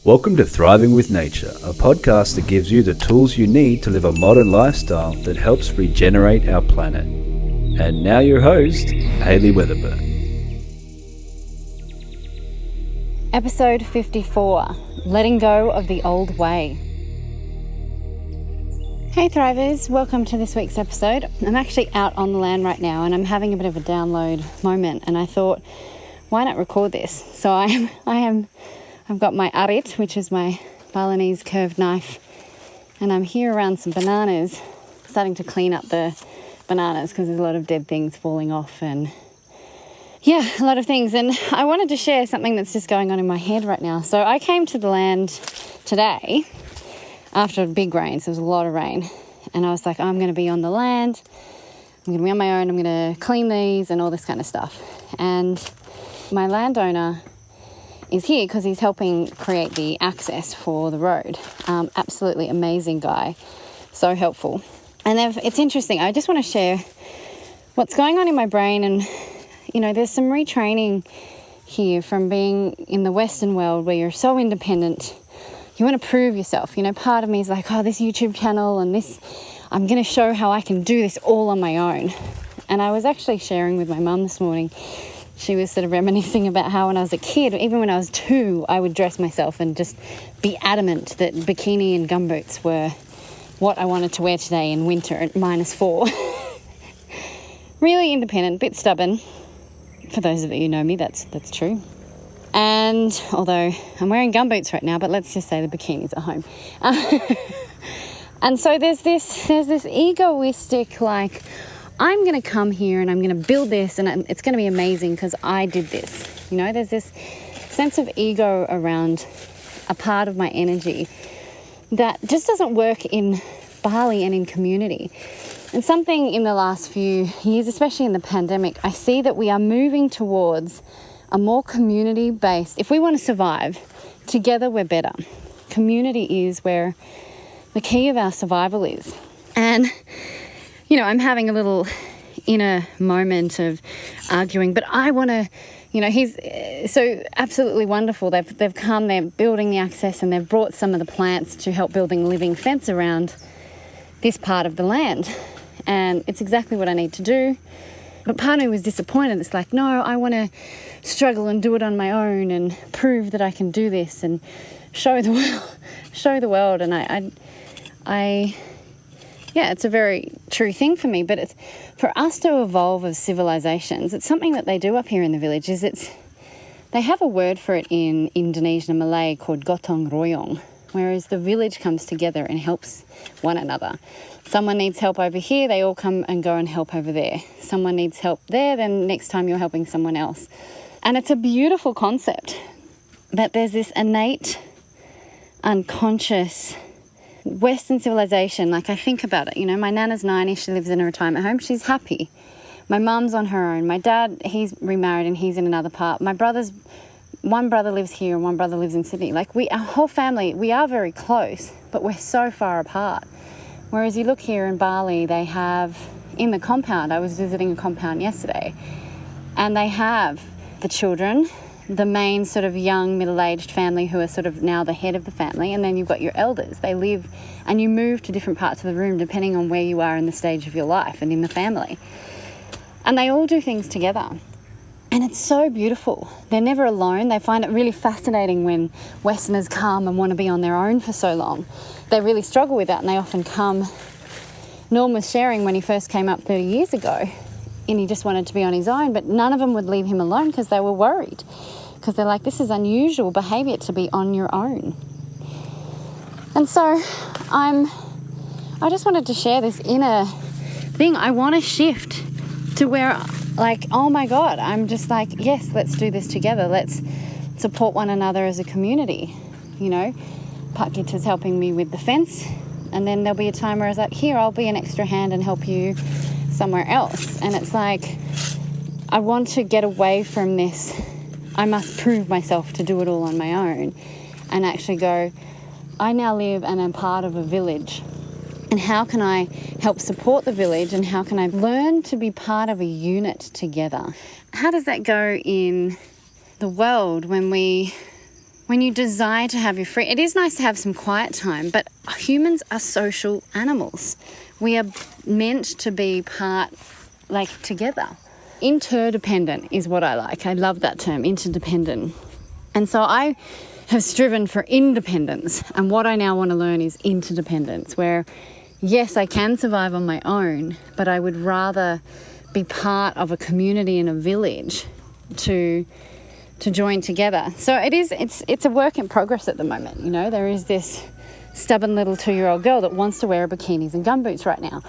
Welcome to Thriving with Nature, a podcast that gives you the tools you need to live a modern lifestyle that helps regenerate our planet. And now your host, Hayley Weatherburn. Episode 54, Letting Go of the Old Way. Hey Thrivers, welcome to this week's episode. I'm actually out on the land right now and I'm having a bit of a download moment, and I thought, why not record this? So I've got my arit, which is my Balinese curved knife, and I'm here around some bananas, starting to clean up the bananas because there's a lot of dead things falling off and yeah, a lot of things. And I wanted to share something that's just going on in my head right now. So I came to the land today after a big rain, so there was a lot of rain, and I was like, I'm going to be on the land, I'm going to be on my own, I'm going to clean these and all this kind of stuff. And my landowner is here because he's helping create the access for the road. Absolutely amazing guy, so helpful. And it's interesting, I just want to share what's going on in my brain. And you know, there's some retraining here from being in the Western world where you're so independent, you want to prove yourself. You know, part of me is like, oh, this YouTube channel and this, I'm going to show how I can do this all on my own. And I was actually sharing with my mum this morning. She was sort of reminiscing about how when I was a kid, even when I was 2, I would dress myself and just be adamant that bikini and gumboots were what I wanted to wear today in winter at -4. Really independent, bit stubborn. For those of you who know me, that's true. And although I'm wearing gumboots right now, but let's just say the bikini's at home. And so there's this egoistic, like, I'm going to come here and I'm going to build this and it's going to be amazing because I did this. You know, there's this sense of ego around a part of my energy that just doesn't work in Bali and in community. And something in the last few years, especially in the pandemic, I see that we are moving towards a more community-based. If we want to survive, together we're better. Community is where the key of our survival is. And you know, I'm having a little inner moment of arguing, but I want to, you know, he's so absolutely wonderful. They've come, they're building the access, and they've brought some of the plants to help building a living fence around this part of the land. And it's exactly what I need to do. But part of me was disappointed. It's like, no, I want to struggle and do it on my own and prove that I can do this and show the world. And yeah, it's a very true thing for me, but it's for us to evolve as civilizations. It's something that they do up here in the village. They have a word for it in Indonesian and Malay called gotong royong, whereas the village comes together and helps one another. Someone needs help over here, they all come and go and help over there. Someone needs help there, then next time you're helping someone else. And it's a beautiful concept, but there's this innate, unconscious Western civilization. Like, I think about it, you know, my nana's 90, she lives in a retirement home, she's happy. My mum's on her own. My dad, he's remarried and he's in another part. One brother lives here and one brother lives in Sydney. Like, our whole family, we are very close, but we're so far apart. Whereas you look here in Bali, they have, in the compound, I was visiting a compound yesterday, and they have the children, the main sort of young middle-aged family who are sort of now the head of the family, and then you've got your elders. They live and you move to different parts of the room depending on where you are in the stage of your life and in the family. And they all do things together. And it's so beautiful. They're never alone. They find it really fascinating when Westerners come and want to be on their own for so long. They really struggle with that, and they often come. Norm was sharing when he first came up 30 years ago, and he just wanted to be on his own, but none of them would leave him alone because they were worried. Because they're like, this is unusual behaviour to be on your own. And so I just wanted to share this inner thing. I want to shift to where, like, oh my God, I'm just like, yes, let's do this together. Let's support one another as a community. You know, Pakita's helping me with the fence, and then there'll be a time where I was like, here, I'll be an extra hand and help you somewhere else. And it's like, I want to get away from this, I must prove myself to do it all on my own, and actually go, I now live and am part of a village. And how can I help support the village, and how can I learn to be part of a unit together? How does that go in the world when we when you desire to have your free, it is nice to have some quiet time, but humans are social animals. We are meant to be together. Interdependent is what I like. I love that term, interdependent. And so I have striven for independence, and what I now want to learn is interdependence, where yes, I can survive on my own, but I would rather be part of a community and a village to join together. So it's a work in progress at the moment. You know, there is this stubborn little 2-year-old girl that wants to wear bikinis and gumboots right now.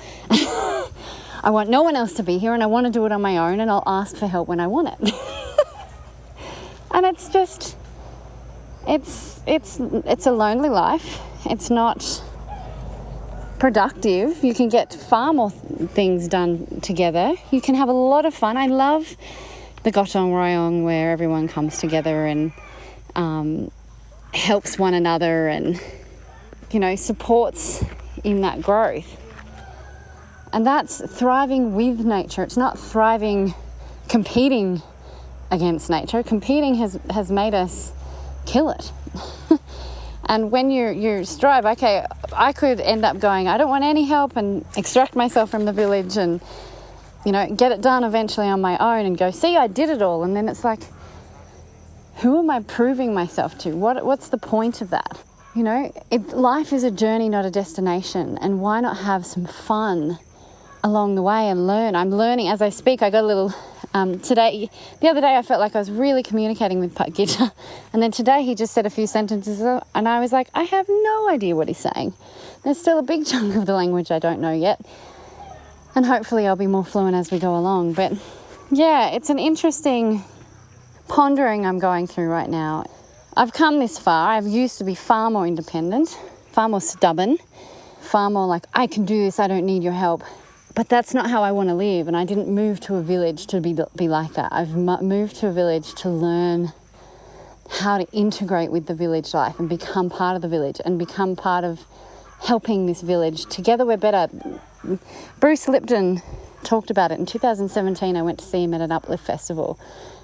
I want no one else to be here, and I want to do it on my own, and I'll ask for help when I want it. And it's just, it's a lonely life. It's not productive. You can get far more things done together. You can have a lot of fun. I love the Gotong Royong, where everyone comes together and helps one another and, you know, supports in that growth. And that's thriving with nature. It's not thriving competing against nature. Competing has made us kill it. And when you strive, okay, I could end up going, I don't want any help, and extract myself from the village and, you know, get it done eventually on my own and go, see, I did it all. And then it's like, who am I proving myself to? What's the point of that? You know, life is a journey, not a destination. And why not have some fun along the way and learn? I'm learning as I speak. I got a little, the other day I felt like I was really communicating with Pat Gitter. And then today he just said a few sentences and I was like, I have no idea what he's saying. There's still a big chunk of the language I don't know yet. And hopefully I'll be more fluent as we go along. But yeah, it's an interesting pondering I'm going through right now. I've come this far. I've used to be far more independent, far more stubborn, far more like, I can do this, I don't need your help. But that's not how I want to live. And I didn't move to a village to be like that. I've moved to a village to learn how to integrate with the village life and become part of the village and become part of helping this village. Together we're better. Bruce Lipton talked about it. In 2017, I went to see him at an Uplift festival,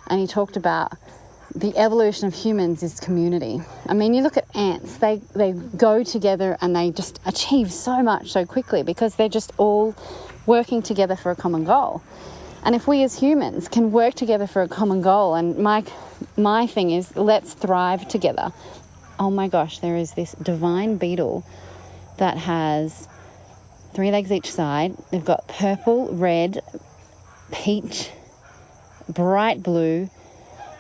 and he talked about the evolution of humans is community. I mean, you look at ants, they go together and they just achieve so much so quickly because they're just all working together for a common goal. And if we as humans can work together for a common goal, and my thing is, let's thrive together. Oh my gosh, there is this divine beetle that has 3 legs each side. They've got purple, red, peach, bright blue.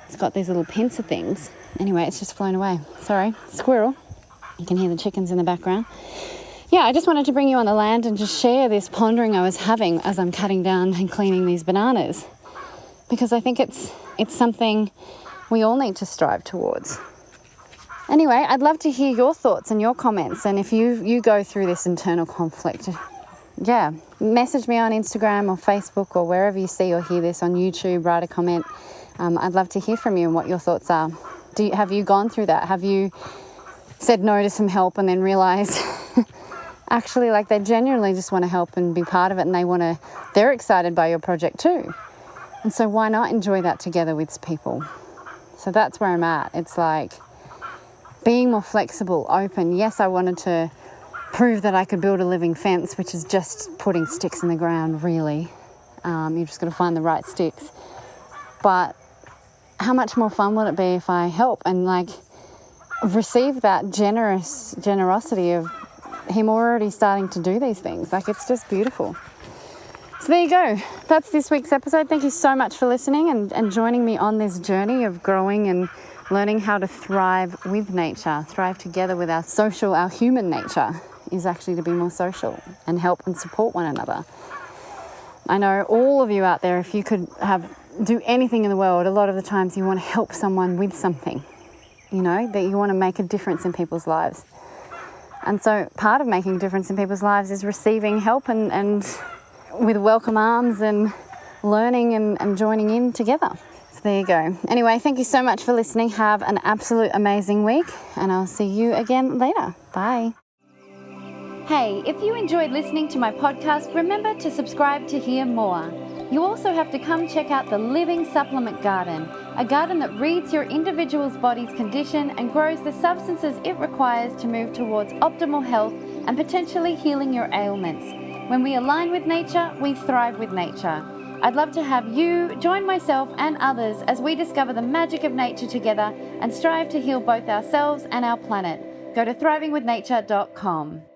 It's got these little pincer things. Anyway, it's just flown away. Sorry, squirrel. You can hear the chickens in the background. Yeah, I just wanted to bring you on the land and just share this pondering I was having as I'm cutting down and cleaning these bananas, because I think it's something we all need to strive towards. Anyway, I'd love to hear your thoughts and your comments, and if you go through this internal conflict, yeah, message me on Instagram or Facebook or wherever you see or hear this, on YouTube, write a comment. I'd love to hear from you and what your thoughts are. Have you gone through that? Have you said no to some help and then realised actually, like, they genuinely just want to help and be part of it, and they're excited by your project too. And so why not enjoy that together with people? So that's where I'm at. It's like being more flexible, open. Yes, I wanted to prove that I could build a living fence, which is just putting sticks in the ground, really. You've just got to find the right sticks. But how much more fun will it be if I help and like receive that generosity of him already starting to do these things? Like, it's just beautiful. So there you go. That's this week's episode. Thank you so much for listening and joining me on this journey of growing and learning how to thrive with nature, thrive together with our human nature is actually to be more social and help and support one another. I know all of you out there, if you could do anything in the world, a lot of the times you want to help someone with something, you know, that you want to make a difference in people's lives. And so part of making a difference in people's lives is receiving help and with welcome arms and learning and joining in together. So there you go. Anyway, thank you so much for listening. Have an absolute amazing week, and I'll see you again later. Bye. Hey, if you enjoyed listening to my podcast, remember to subscribe to hear more. You also have to come check out the Living Supplement Garden, a garden that reads your individual's body's condition and grows the substances it requires to move towards optimal health and potentially healing your ailments. When we align with nature, we thrive with nature. I'd love to have you join myself and others as we discover the magic of nature together and strive to heal both ourselves and our planet. Go to thrivingwithnature.com.